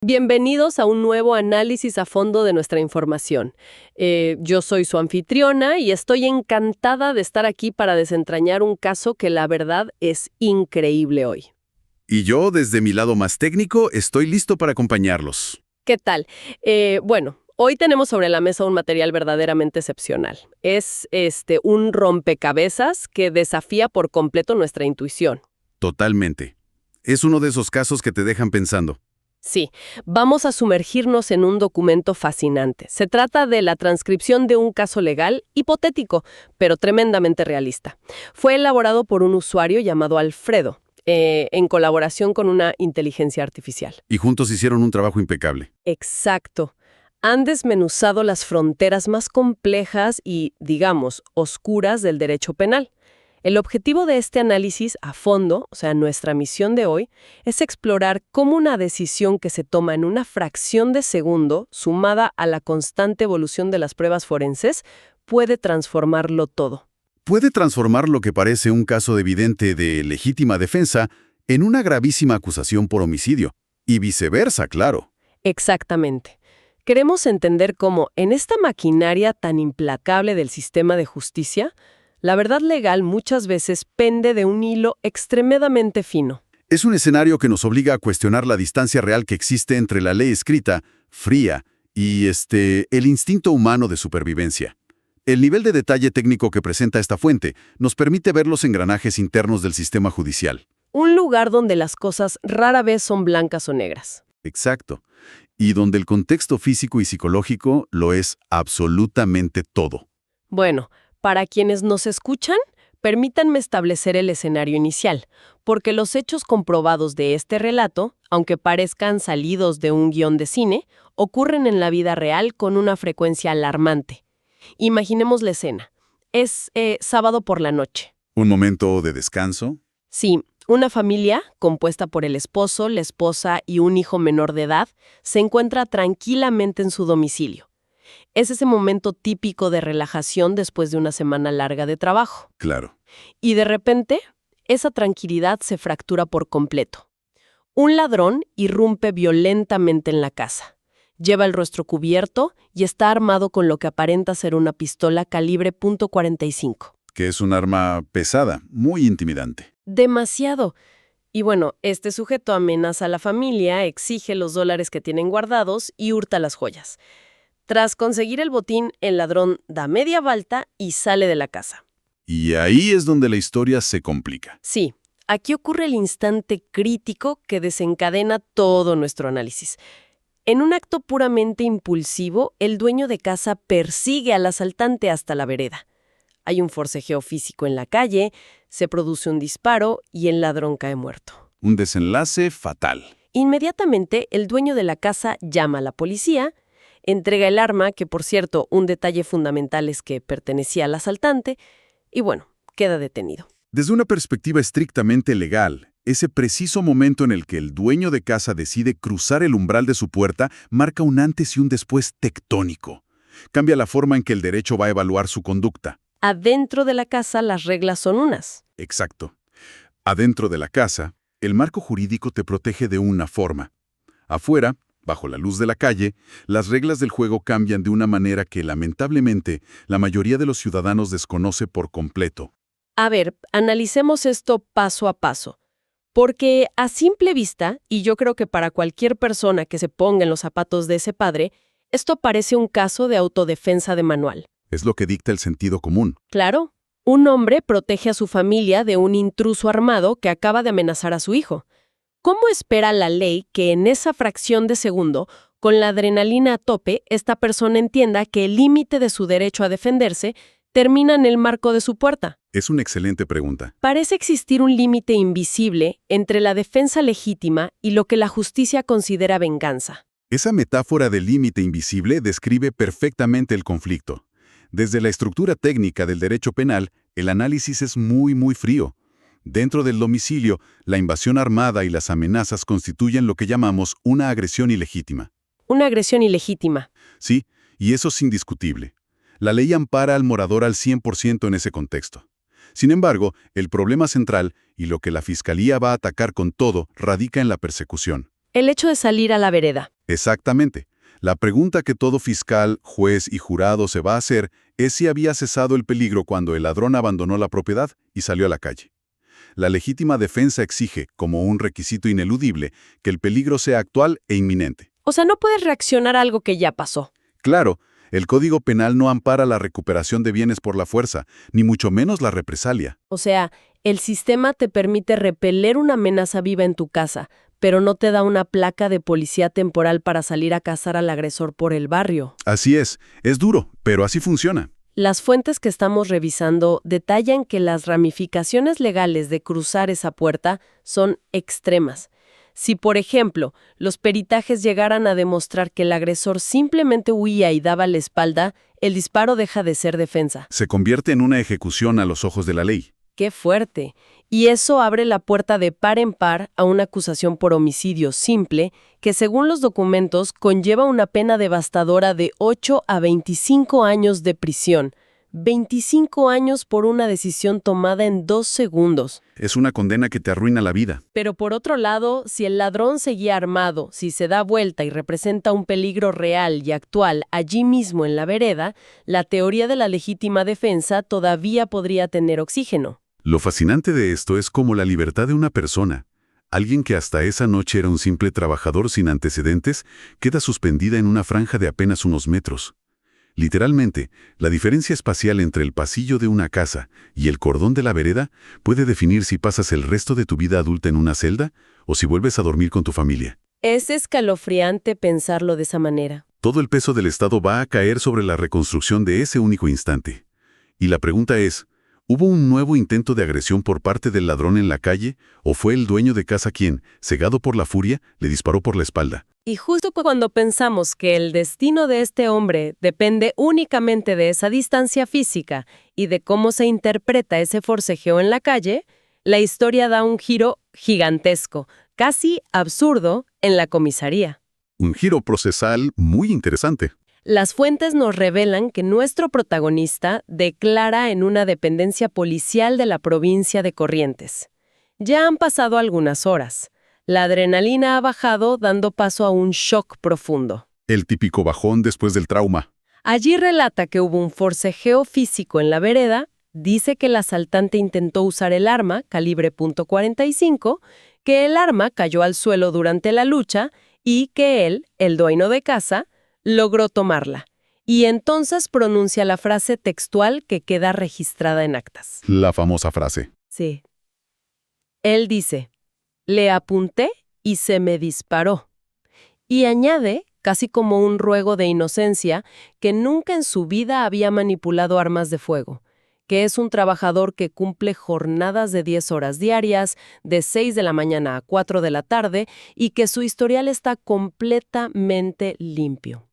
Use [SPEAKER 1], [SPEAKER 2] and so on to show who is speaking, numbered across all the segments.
[SPEAKER 1] Bienvenidos a un nuevo análisis a fondo de nuestra información. Yo soy su anfitriona y estoy encantada de estar aquí para desentrañar un caso que la verdad es increíble hoy.
[SPEAKER 2] Y yo, desde mi lado más técnico, estoy listo para acompañarlos.
[SPEAKER 1] ¿Qué tal? Hoy tenemos sobre la mesa un material verdaderamente excepcional. Es un rompecabezas que desafía por completo nuestra intuición.
[SPEAKER 2] Totalmente. Es uno de esos casos que te dejan pensando.
[SPEAKER 1] Sí, vamos a sumergirnos en un documento fascinante. Se trata de la transcripción de un caso legal hipotético, pero tremendamente realista. Fue elaborado por un usuario llamado Alfredo, en colaboración con una inteligencia artificial.
[SPEAKER 2] Y juntos hicieron un trabajo impecable.
[SPEAKER 1] Exacto. Han desmenuzado las fronteras más complejas y, digamos, oscuras del derecho penal. El objetivo de este análisis a fondo, o sea, nuestra misión de hoy, es explorar cómo una decisión que se toma en una fracción de segundo, sumada a la constante evolución de las pruebas forenses, puede transformarlo todo.
[SPEAKER 2] Puede transformar lo que parece un caso evidente de legítima defensa en una gravísima acusación por homicidio. Y viceversa, claro.
[SPEAKER 1] Exactamente. Queremos entender cómo, en esta maquinaria tan implacable del sistema de justicia, la verdad legal muchas veces pende de un hilo extremadamente fino.
[SPEAKER 2] Es un escenario que nos obliga a cuestionar la distancia real que existe entre la ley escrita, fría, y el instinto humano de supervivencia. El nivel de detalle técnico que presenta esta fuente nos permite ver los engranajes internos del sistema judicial.
[SPEAKER 1] Un lugar donde las cosas rara vez son blancas o negras.
[SPEAKER 2] Exacto. Y donde el contexto físico y psicológico lo es absolutamente todo.
[SPEAKER 1] Bueno, para quienes nos escuchan, permítanme establecer el escenario inicial, porque los hechos comprobados de este relato, aunque parezcan salidos de un guión de cine, ocurren en la vida real con una frecuencia alarmante. Imaginemos la escena. Es sábado por la noche.
[SPEAKER 2] ¿Un momento de descanso?
[SPEAKER 1] Sí, una familia, compuesta por el esposo, la esposa y un hijo menor de edad, se encuentra tranquilamente en su domicilio. Es ese momento típico de relajación después de una semana larga de trabajo.
[SPEAKER 2] Claro.
[SPEAKER 1] Y de repente, esa tranquilidad se fractura por completo. Un ladrón irrumpe violentamente en la casa. Lleva el rostro cubierto y está armado con lo que aparenta ser una pistola calibre .45.
[SPEAKER 2] Que es un arma pesada, muy intimidante.
[SPEAKER 1] Demasiado. Y bueno, este sujeto amenaza a la familia, exige los dólares que tienen guardados y hurta las joyas. Tras conseguir el botín, el ladrón da media vuelta y sale de la casa.
[SPEAKER 2] Y ahí es donde la historia se complica.
[SPEAKER 1] Sí, aquí ocurre el instante crítico que desencadena todo nuestro análisis. En un acto puramente impulsivo, el dueño de casa persigue al asaltante hasta la vereda. Hay un forcejeo físico en la calle, se produce un disparo y el ladrón cae muerto.
[SPEAKER 2] Un desenlace fatal.
[SPEAKER 1] Inmediatamente, el dueño de la casa llama a la policía, entrega el arma, que por cierto, un detalle fundamental es que pertenecía al asaltante, y bueno, queda detenido.
[SPEAKER 2] Desde una perspectiva estrictamente legal, ese preciso momento en el que el dueño de casa decide cruzar el umbral de su puerta marca un antes y un después tectónico. Cambia la forma en que el derecho va a evaluar su conducta.
[SPEAKER 1] Adentro de la casa las reglas son unas.
[SPEAKER 2] Exacto. Adentro de la casa, el marco jurídico te protege de una forma. Afuera, bajo la luz de la calle, las reglas del juego cambian de una manera que, lamentablemente, la mayoría de los ciudadanos desconoce por completo.
[SPEAKER 1] A ver, analicemos esto paso a paso. Porque a simple vista, y yo creo que para cualquier persona que se ponga en los zapatos de ese padre, esto parece un caso de autodefensa de manual.
[SPEAKER 2] Es lo que dicta el sentido común.
[SPEAKER 1] Claro, un hombre protege a su familia de un intruso armado que acaba de amenazar a su hijo. ¿Cómo espera la ley que en esa fracción de segundo, con la adrenalina a tope, esta persona entienda que el límite de su derecho a defenderse termina en el marco de su puerta?
[SPEAKER 2] Es una excelente pregunta.
[SPEAKER 1] Parece existir un límite invisible entre la defensa legítima y lo que la justicia considera venganza.
[SPEAKER 2] Esa metáfora del límite invisible describe perfectamente el conflicto. Desde la estructura técnica del derecho penal, el análisis es muy frío. Dentro del domicilio, la invasión armada y las amenazas constituyen lo que llamamos una agresión ilegítima.
[SPEAKER 1] Una agresión ilegítima.
[SPEAKER 2] Sí, y eso es indiscutible. La ley ampara al morador al 100% en ese contexto. Sin embargo, el problema central, y lo que la Fiscalía va a atacar con todo, radica en la persecución.
[SPEAKER 1] El hecho de salir a la vereda.
[SPEAKER 2] Exactamente. La pregunta que todo fiscal, juez y jurado se va a hacer es si había cesado el peligro cuando el ladrón abandonó la propiedad y salió a la calle. La legítima defensa exige, como un requisito ineludible, que el peligro sea actual e inminente.
[SPEAKER 1] O sea, no puedes reaccionar a algo que ya pasó.
[SPEAKER 2] Claro, el Código Penal no ampara la recuperación de bienes por la fuerza, ni mucho menos la represalia.
[SPEAKER 1] O sea, el sistema te permite repeler una amenaza viva en tu casa, pero no te da una placa de policía temporal para salir a cazar al agresor por el barrio.
[SPEAKER 2] Así es duro, pero así funciona.
[SPEAKER 1] Las fuentes que estamos revisando detallan que las ramificaciones legales de cruzar esa puerta son extremas. Si, por ejemplo, los peritajes llegaran a demostrar que el agresor simplemente huía y daba la espalda, el disparo deja de ser defensa.
[SPEAKER 2] Se convierte en una ejecución a los ojos de la ley.
[SPEAKER 1] ¡Qué fuerte! Y eso abre la puerta de par en par a una acusación por homicidio simple que, según los documentos, conlleva una pena devastadora de 8 a 25 años de prisión. 25 años por una decisión tomada en 2 segundos.
[SPEAKER 2] Es una condena que te arruina la vida.
[SPEAKER 1] Pero por otro lado, si el ladrón seguía armado, si se da vuelta y representa un peligro real y actual allí mismo en la vereda, la teoría de la legítima defensa todavía podría tener oxígeno.
[SPEAKER 2] Lo fascinante de esto es cómo la libertad de una persona, alguien que hasta esa noche era un simple trabajador sin antecedentes, queda suspendida en una franja de apenas unos metros. Literalmente, la diferencia espacial entre el pasillo de una casa y el cordón de la vereda puede definir si pasas el resto de tu vida adulta en una celda o si vuelves a dormir con tu familia.
[SPEAKER 1] Es escalofriante pensarlo de esa manera.
[SPEAKER 2] Todo el peso del Estado va a caer sobre la reconstrucción de ese único instante. Y la pregunta es, ¿hubo un nuevo intento de agresión por parte del ladrón en la calle o fue el dueño de casa quien, cegado por la furia, le disparó por la espalda?
[SPEAKER 1] Y justo cuando pensamos que el destino de este hombre depende únicamente de esa distancia física y de cómo se interpreta ese forcejeo en la calle, la historia da un giro gigantesco, casi absurdo, en la comisaría.
[SPEAKER 2] Un giro procesal muy interesante.
[SPEAKER 1] Las fuentes nos revelan que nuestro protagonista declara en una dependencia policial de la provincia de Corrientes. Ya han pasado algunas horas. La adrenalina ha bajado, dando paso a un shock profundo.
[SPEAKER 2] El típico bajón después del trauma.
[SPEAKER 1] Allí relata que hubo un forcejeo físico en la vereda, dice que el asaltante intentó usar el arma, calibre .45, que el arma cayó al suelo durante la lucha y que él, el dueño de casa, logró tomarla. Y entonces pronuncia la frase textual que queda registrada en actas.
[SPEAKER 2] La famosa frase.
[SPEAKER 1] Sí. Él dice: «Le apunté y se me disparó». Y añade, casi como un ruego de inocencia, que nunca en su vida había manipulado armas de fuego, que es un trabajador que cumple jornadas de 10 horas diarias, de 6 de la mañana a 4 de la tarde, y que su historial está completamente limpio.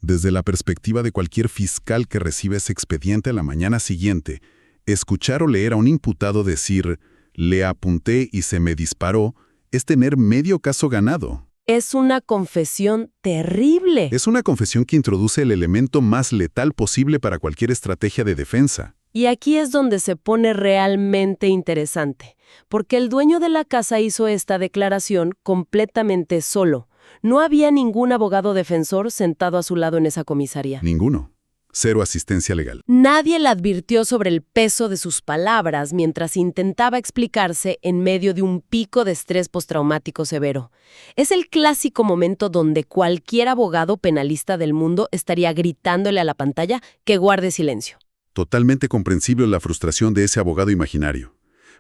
[SPEAKER 2] Desde la perspectiva de cualquier fiscal que recibe ese expediente a la mañana siguiente, escuchar o leer a un imputado decir «le apunté y se me disparó» es tener medio caso ganado.
[SPEAKER 1] Es una confesión terrible.
[SPEAKER 2] Es una confesión que introduce el elemento más letal posible para cualquier estrategia de defensa.
[SPEAKER 1] Y aquí es donde se pone realmente interesante, porque el dueño de la casa hizo esta declaración completamente solo. No había ningún abogado defensor sentado a su lado en esa comisaría.
[SPEAKER 2] Ninguno. Cero asistencia legal.
[SPEAKER 1] Nadie le advirtió sobre el peso de sus palabras mientras intentaba explicarse en medio de un pico de estrés postraumático severo. Es el clásico momento donde cualquier abogado penalista del mundo estaría gritándole a la pantalla que guarde silencio.
[SPEAKER 2] Totalmente comprensible la frustración de ese abogado imaginario.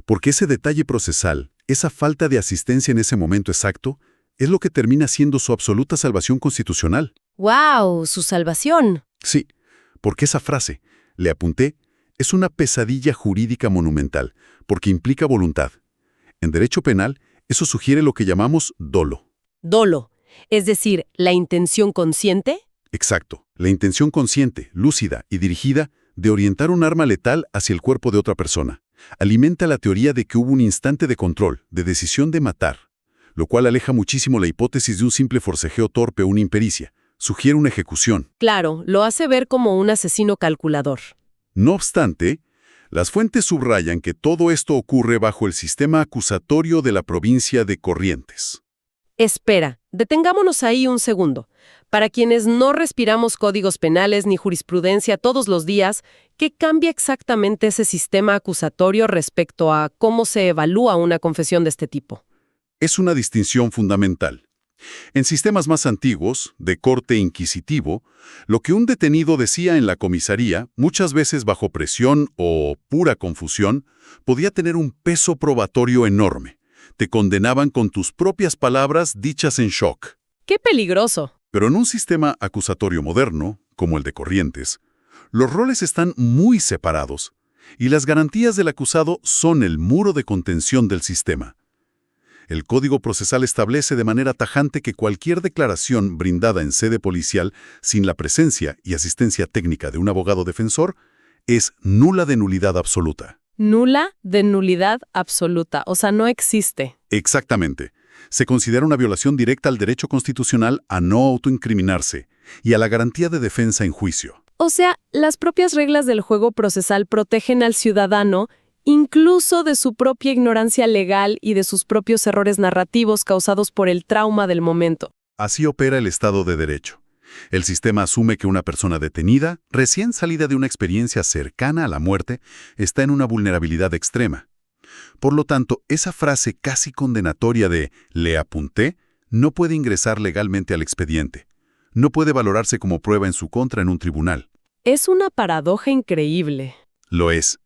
[SPEAKER 2] Porque ese detalle procesal, esa falta de asistencia en ese momento exacto, es lo que termina siendo su absoluta salvación constitucional.
[SPEAKER 1] ¡Wow! ¡Su salvación!
[SPEAKER 2] Sí, porque esa frase, «le apunté», es una pesadilla jurídica monumental, porque implica voluntad. En derecho penal, eso sugiere lo que llamamos dolo.
[SPEAKER 1] Dolo, es decir, la intención consciente.
[SPEAKER 2] Exacto, la intención consciente, lúcida y dirigida de orientar un arma letal hacia el cuerpo de otra persona. Alimenta la teoría de que hubo un instante de control, de decisión de matar, lo cual aleja muchísimo la hipótesis de un simple forcejeo torpe o una impericia. Sugiere una ejecución.
[SPEAKER 1] Claro, lo hace ver como un asesino calculador.
[SPEAKER 2] No obstante, las fuentes subrayan que todo esto ocurre bajo el sistema acusatorio de la provincia de Corrientes.
[SPEAKER 1] Espera, detengámonos ahí un segundo. Para quienes no respiramos códigos penales ni jurisprudencia todos los días, ¿qué cambia exactamente ese sistema acusatorio respecto a cómo se evalúa una confesión de este tipo?
[SPEAKER 2] Es una distinción fundamental. En sistemas más antiguos, de corte inquisitivo, lo que un detenido decía en la comisaría, muchas veces bajo presión o pura confusión, podía tener un peso probatorio enorme. Te condenaban con tus propias palabras dichas en shock.
[SPEAKER 1] ¡Qué peligroso!
[SPEAKER 2] Pero en un sistema acusatorio moderno, como el de Corrientes, los roles están muy separados y las garantías del acusado son el muro de contención del sistema. El Código Procesal establece de manera tajante que cualquier declaración brindada en sede policial sin la presencia y asistencia técnica de un abogado defensor es nula de nulidad absoluta.
[SPEAKER 1] Nula de nulidad absoluta, o sea, no existe.
[SPEAKER 2] Exactamente. Se considera una violación directa al derecho constitucional a no autoincriminarse y a la garantía de defensa en juicio.
[SPEAKER 1] O sea, las propias reglas del juego procesal protegen al ciudadano incluso de su propia ignorancia legal y de sus propios errores narrativos causados por el trauma del momento.
[SPEAKER 2] Así opera el Estado de Derecho. El sistema asume que una persona detenida, recién salida de una experiencia cercana a la muerte, está en una vulnerabilidad extrema. Por lo tanto, esa frase casi condenatoria de «le apunté» no puede ingresar legalmente al expediente. No puede valorarse como prueba en su contra en un tribunal.
[SPEAKER 1] Es una paradoja increíble.
[SPEAKER 2] Lo es.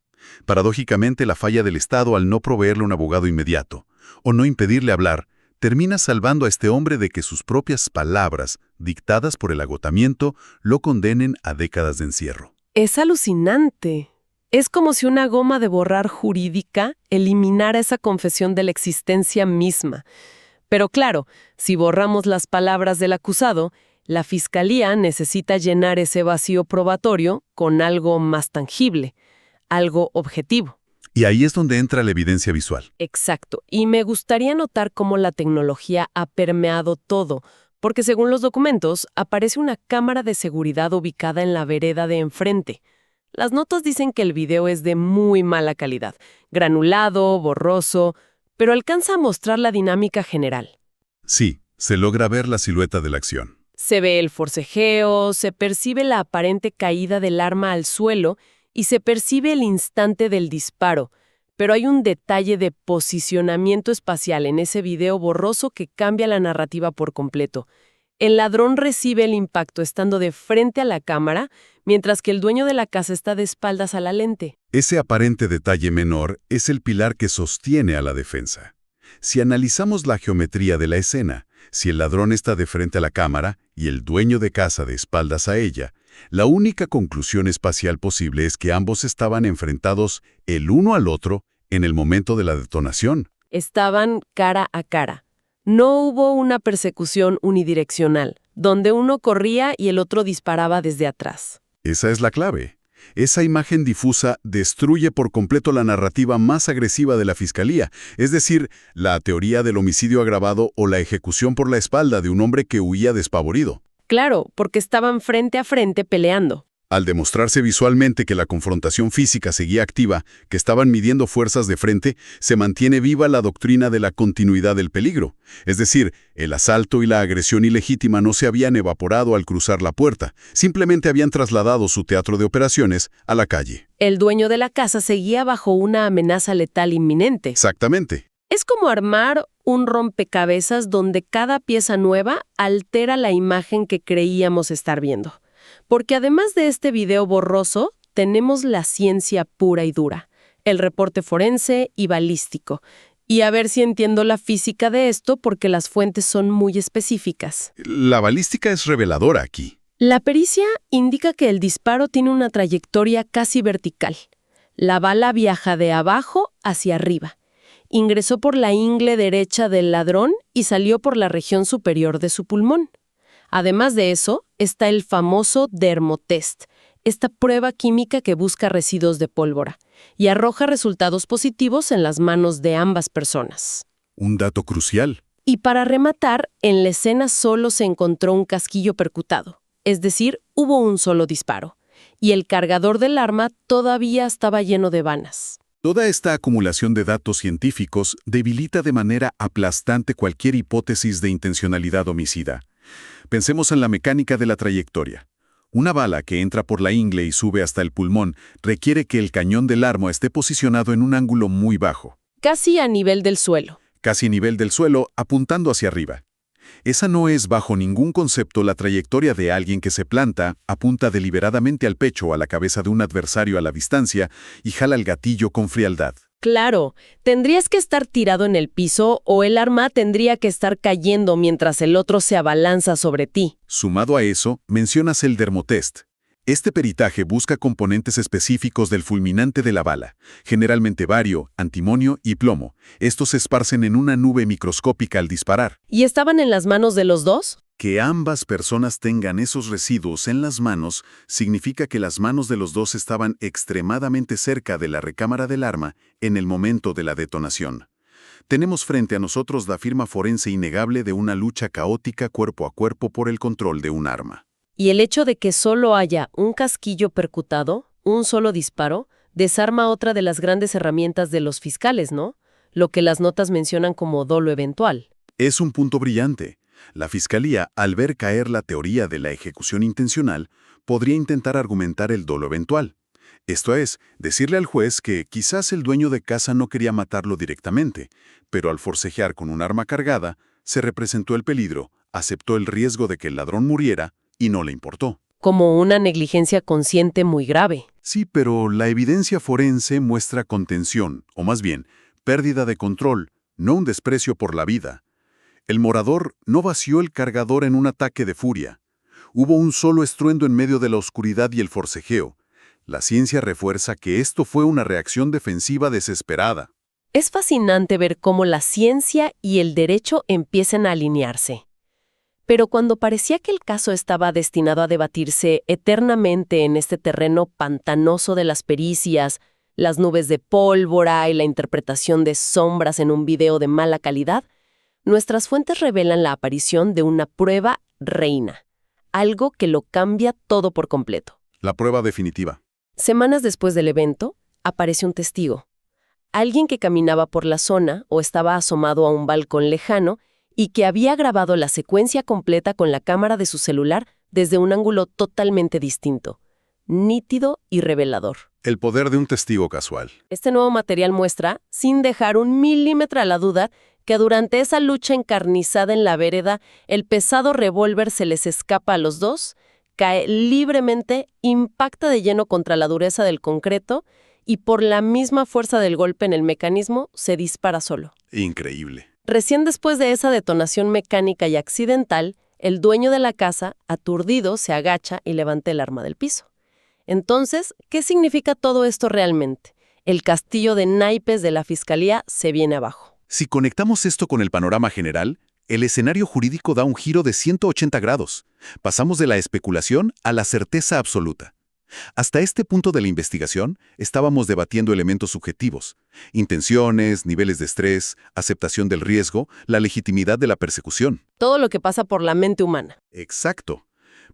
[SPEAKER 2] Paradójicamente, la falla del Estado al no proveerle un abogado inmediato, o no impedirle hablar, termina salvando a este hombre de que sus propias palabras, dictadas por el agotamiento, lo condenen a décadas de encierro.
[SPEAKER 1] Es alucinante. Es como si una goma de borrar jurídica eliminara esa confesión de la existencia misma. Pero claro, si borramos las palabras del acusado, la Fiscalía necesita llenar ese vacío probatorio con algo más tangible, algo objetivo.
[SPEAKER 2] Y ahí es donde entra la evidencia visual.
[SPEAKER 1] Exacto. Y me gustaría notar cómo la tecnología ha permeado todo, porque según los documentos, aparece una cámara de seguridad ubicada en la vereda de enfrente. Las notas dicen que el video es de muy mala calidad, granulado, borroso, pero alcanza a mostrar la dinámica general.
[SPEAKER 2] Sí, se logra ver la silueta de la acción.
[SPEAKER 1] Se ve el forcejeo, se percibe la aparente caída del arma al suelo y se percibe el instante del disparo, pero hay un detalle de posicionamiento espacial en ese video borroso que cambia la narrativa por completo. El ladrón recibe el impacto estando de frente a la cámara, mientras que el dueño de la casa está de espaldas a la lente.
[SPEAKER 2] Ese aparente detalle menor es el pilar que sostiene a la defensa. Si analizamos la geometría de la escena, si el ladrón está de frente a la cámara y el dueño de casa de espaldas a ella, la única conclusión espacial posible es que ambos estaban enfrentados el uno al otro en el momento de la detonación.
[SPEAKER 1] Estaban cara a cara. No hubo una persecución unidireccional, donde uno corría y el otro disparaba desde atrás.
[SPEAKER 2] Esa es la clave. Esa imagen difusa destruye por completo la narrativa más agresiva de la Fiscalía, es decir, la teoría del homicidio agravado o la ejecución por la espalda de un hombre que huía despavorido.
[SPEAKER 1] Claro, porque estaban frente a frente peleando.
[SPEAKER 2] Al demostrarse visualmente que la confrontación física seguía activa, que estaban midiendo fuerzas de frente, se mantiene viva la doctrina de la continuidad del peligro. Es decir, el asalto y la agresión ilegítima no se habían evaporado al cruzar la puerta, simplemente habían trasladado su teatro de operaciones a la calle.
[SPEAKER 1] El dueño de la casa seguía bajo una amenaza letal inminente.
[SPEAKER 2] Exactamente.
[SPEAKER 1] Es como armar un rompecabezas donde cada pieza nueva altera la imagen que creíamos estar viendo. Porque además de este video borroso, tenemos la ciencia pura y dura, el reporte forense y balístico. Y a ver si entiendo la física de esto porque las fuentes son muy específicas.
[SPEAKER 2] La balística es reveladora aquí.
[SPEAKER 1] La pericia indica que el disparo tiene una trayectoria casi vertical. La bala viaja de abajo hacia arriba. Ingresó por la ingle derecha del ladrón y salió por la región superior de su pulmón. Además de eso, está el famoso dermotest, esta prueba química que busca residuos de pólvora y arroja resultados positivos en las manos de ambas personas.
[SPEAKER 2] Un dato crucial.
[SPEAKER 1] Y para rematar, en la escena solo se encontró un casquillo percutado, es decir, hubo un solo disparo, y el cargador del arma todavía estaba lleno de balas.
[SPEAKER 2] Toda esta acumulación de datos científicos debilita de manera aplastante cualquier hipótesis de intencionalidad homicida. Pensemos en la mecánica de la trayectoria. Una bala que entra por la ingle y sube hasta el pulmón requiere que el cañón del arma esté posicionado en un ángulo muy bajo.
[SPEAKER 1] Casi a nivel del suelo.
[SPEAKER 2] Casi a nivel del suelo, apuntando hacia arriba. Esa no es bajo ningún concepto la trayectoria de alguien que se planta, apunta deliberadamente al pecho o a la cabeza de un adversario a la distancia y jala el gatillo con frialdad.
[SPEAKER 1] Claro, tendrías que estar tirado en el piso o el arma tendría que estar cayendo mientras el otro se abalanza sobre ti.
[SPEAKER 2] Sumado a eso, mencionas el dermotest. Este peritaje busca componentes específicos del fulminante de la bala, generalmente bario, antimonio y plomo. Estos se esparcen en una nube microscópica al disparar.
[SPEAKER 1] ¿Y estaban en las manos de los dos?
[SPEAKER 2] Que ambas personas tengan esos residuos en las manos significa que las manos de los dos estaban extremadamente cerca de la recámara del arma en el momento de la detonación. Tenemos frente a nosotros la firma forense innegable de una lucha caótica cuerpo a cuerpo por el control de un arma.
[SPEAKER 1] Y el hecho de que solo haya un casquillo percutado, un solo disparo, desarma otra de las grandes herramientas de los fiscales, ¿no? Lo que las notas mencionan como dolo eventual.
[SPEAKER 2] Es un punto brillante. La Fiscalía, al ver caer la teoría de la ejecución intencional, podría intentar argumentar el dolo eventual. Esto es, decirle al juez que quizás el dueño de casa no quería matarlo directamente, pero al forcejear con un arma cargada, se representó el peligro, aceptó el riesgo de que el ladrón muriera y no le importó.
[SPEAKER 1] Como una negligencia consciente muy grave.
[SPEAKER 2] Sí, pero la evidencia forense muestra contención, o más bien, pérdida de control, no un desprecio por la vida. El morador no vació el cargador en un ataque de furia. Hubo un solo estruendo en medio de la oscuridad y el forcejeo. La ciencia refuerza que esto fue una reacción defensiva desesperada.
[SPEAKER 1] Es fascinante ver cómo la ciencia y el derecho empiezan a alinearse. Pero cuando parecía que el caso estaba destinado a debatirse eternamente en este terreno pantanoso de las pericias, las nubes de pólvora y la interpretación de sombras en un video de mala calidad, nuestras fuentes revelan la aparición de una prueba reina, algo que lo cambia todo por completo.
[SPEAKER 2] La prueba definitiva.
[SPEAKER 1] Semanas después del evento, aparece un testigo. Alguien que caminaba por la zona o estaba asomado a un balcón lejano y que había grabado la secuencia completa con la cámara de su celular desde un ángulo totalmente distinto, nítido y revelador.
[SPEAKER 2] El poder de un testigo casual.
[SPEAKER 1] Este nuevo material muestra, sin dejar un milímetro a la duda, que durante esa lucha encarnizada en la vereda, el pesado revólver se les escapa a los dos, cae libremente, impacta de lleno contra la dureza del concreto y por la misma fuerza del golpe en el mecanismo se dispara solo.
[SPEAKER 2] Increíble.
[SPEAKER 1] Recién después de esa detonación mecánica y accidental, el dueño de la casa, aturdido, se agacha y levanta el arma del piso. Entonces, ¿qué significa todo esto realmente? El castillo de naipes de la Fiscalía se viene abajo.
[SPEAKER 2] Si conectamos esto con el panorama general, el escenario jurídico da un giro de 180 grados. Pasamos de la especulación a la certeza absoluta. Hasta este punto de la investigación, estábamos debatiendo elementos subjetivos, intenciones, niveles de estrés, aceptación del riesgo, la legitimidad de la persecución.
[SPEAKER 1] Todo lo que pasa por la mente humana.
[SPEAKER 2] Exacto.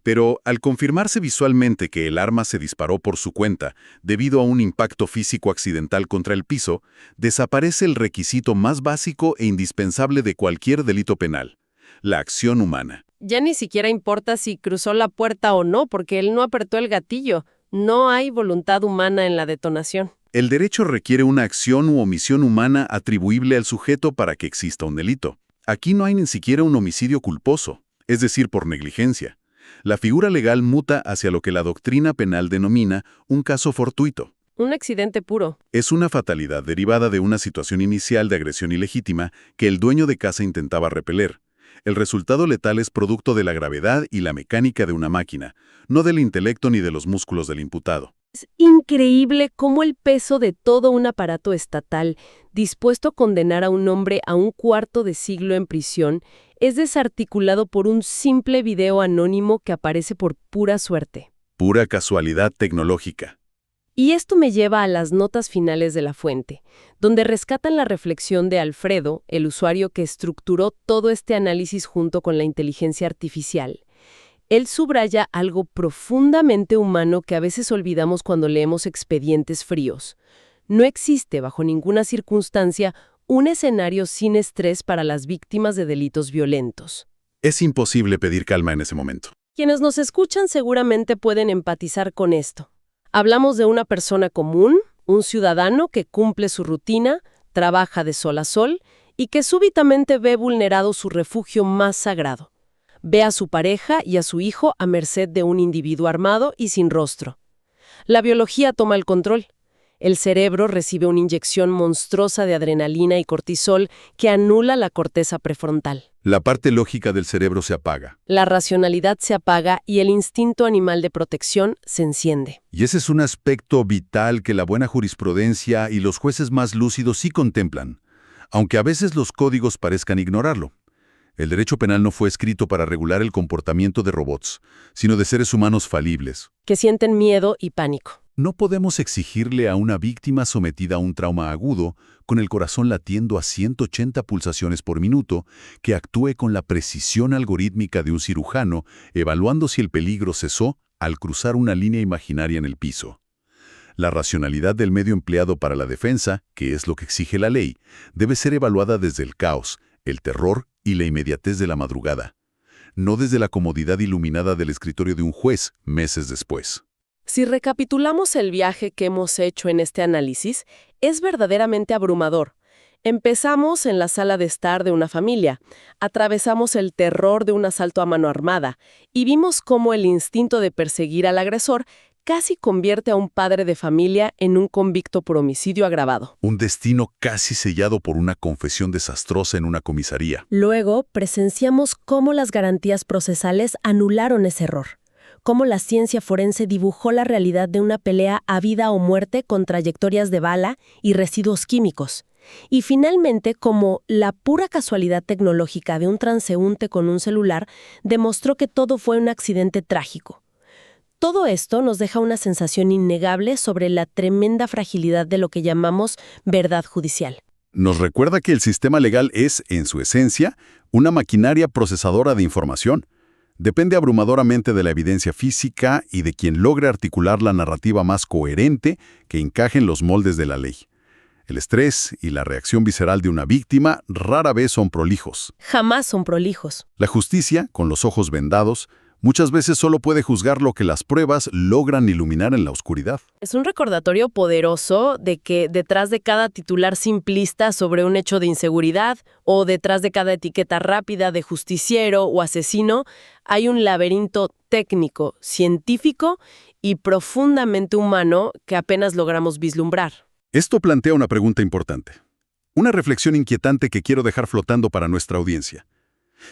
[SPEAKER 2] Pero al confirmarse visualmente que el arma se disparó por su cuenta debido a un impacto físico accidental contra el piso, desaparece el requisito más básico e indispensable de cualquier delito penal: la acción humana.
[SPEAKER 1] Ya ni siquiera importa si cruzó la puerta o no, porque él no apretó el gatillo. No hay voluntad humana en la detonación.
[SPEAKER 2] El derecho requiere una acción u omisión humana atribuible al sujeto para que exista un delito. Aquí no hay ni siquiera un homicidio culposo, es decir, por negligencia. La figura legal muta hacia lo que la doctrina penal denomina un caso fortuito.
[SPEAKER 1] Un accidente puro.
[SPEAKER 2] Es una fatalidad derivada de una situación inicial de agresión ilegítima que el dueño de casa intentaba repeler. El resultado letal es producto de la gravedad y la mecánica de una máquina, no del intelecto ni de los músculos del imputado.
[SPEAKER 1] Es increíble cómo el peso de todo un aparato estatal dispuesto a condenar a un hombre a un cuarto de siglo en prisión es desarticulado por un simple video anónimo que aparece por pura suerte.
[SPEAKER 2] Pura casualidad tecnológica.
[SPEAKER 1] Y esto me lleva a las notas finales de la fuente, donde rescatan la reflexión de Alfredo, el usuario que estructuró todo este análisis junto con la inteligencia artificial. Él subraya algo profundamente humano que a veces olvidamos cuando leemos expedientes fríos. No existe, bajo ninguna circunstancia, un escenario sin estrés para las víctimas de delitos violentos.
[SPEAKER 2] Es imposible pedir calma en ese momento.
[SPEAKER 1] Quienes nos escuchan seguramente pueden empatizar con esto. Hablamos de una persona común, un ciudadano que cumple su rutina, trabaja de sol a sol y que súbitamente ve vulnerado su refugio más sagrado. Ve a su pareja y a su hijo a merced de un individuo armado y sin rostro. La biología toma el control. El cerebro recibe una inyección monstruosa de adrenalina y cortisol que anula la corteza prefrontal.
[SPEAKER 2] La parte lógica del cerebro se apaga.
[SPEAKER 1] La racionalidad se apaga y el instinto animal de protección se enciende.
[SPEAKER 2] Y ese es un aspecto vital que la buena jurisprudencia y los jueces más lúcidos sí contemplan, aunque a veces los códigos parezcan ignorarlo. El derecho penal no fue escrito para regular el comportamiento de robots, sino de seres humanos falibles.
[SPEAKER 1] Que sienten miedo y pánico.
[SPEAKER 2] No podemos exigirle a una víctima sometida a un trauma agudo, con el corazón latiendo a 180 pulsaciones por minuto, que actúe con la precisión algorítmica de un cirujano, evaluando si el peligro cesó al cruzar una línea imaginaria en el piso. La racionalidad del medio empleado para la defensa, que es lo que exige la ley, debe ser evaluada desde el caos, el terror y la inmediatez de la madrugada, no desde la comodidad iluminada del escritorio de un juez meses después.
[SPEAKER 1] Si recapitulamos el viaje que hemos hecho en este análisis, es verdaderamente abrumador. Empezamos en la sala de estar de una familia, atravesamos el terror de un asalto a mano armada y vimos cómo el instinto de perseguir al agresor casi convierte a un padre de familia en un convicto por homicidio agravado.
[SPEAKER 2] Un destino casi sellado por una confesión desastrosa en una comisaría.
[SPEAKER 1] Luego presenciamos cómo las garantías procesales anularon ese error. Cómo la ciencia forense dibujó la realidad de una pelea a vida o muerte con trayectorias de bala y residuos químicos. Y finalmente, cómo la pura casualidad tecnológica de un transeúnte con un celular demostró que todo fue un accidente trágico. Todo esto nos deja una sensación innegable sobre la tremenda fragilidad de lo que llamamos verdad judicial.
[SPEAKER 2] Nos recuerda que el sistema legal es, en su esencia, una maquinaria procesadora de información. Depende abrumadoramente de la evidencia física y de quien logre articular la narrativa más coherente que encaje en los moldes de la ley. El estrés y la reacción visceral de una víctima rara vez son prolijos.
[SPEAKER 1] Jamás son prolijos.
[SPEAKER 2] La justicia, con los ojos vendados, muchas veces solo puede juzgar lo que las pruebas logran iluminar en la oscuridad.
[SPEAKER 1] Es un recordatorio poderoso de que detrás de cada titular simplista sobre un hecho de inseguridad o detrás de cada etiqueta rápida de justiciero o asesino hay un laberinto técnico, científico y profundamente humano que apenas logramos vislumbrar.
[SPEAKER 2] Esto plantea una pregunta importante. Una reflexión inquietante que quiero dejar flotando para nuestra audiencia.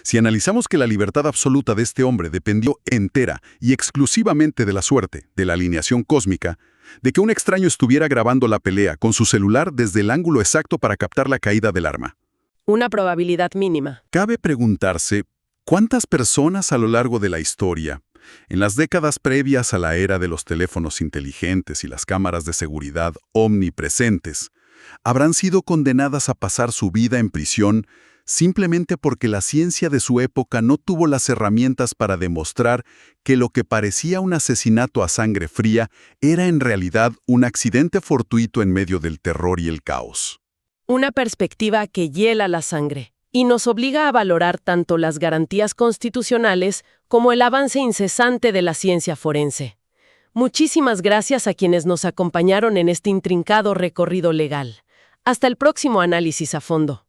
[SPEAKER 2] Si analizamos que la libertad absoluta de este hombre dependió entera y exclusivamente de la suerte, de la alineación cósmica, de que un extraño estuviera grabando la pelea con su celular desde el ángulo exacto para captar la caída del arma.
[SPEAKER 1] Una probabilidad mínima.
[SPEAKER 2] Cabe preguntarse, ¿cuántas personas a lo largo de la historia, en las décadas previas a la era de los teléfonos inteligentes y las cámaras de seguridad omnipresentes, habrán sido condenadas a pasar su vida en prisión simplemente porque la ciencia de su época no tuvo las herramientas para demostrar que lo que parecía un asesinato a sangre fría era en realidad un accidente fortuito en medio del terror y el caos?
[SPEAKER 1] Una perspectiva que hiela la sangre y nos obliga a valorar tanto las garantías constitucionales como el avance incesante de la ciencia forense. Muchísimas gracias a quienes nos acompañaron en este intrincado recorrido legal. Hasta el próximo análisis a fondo.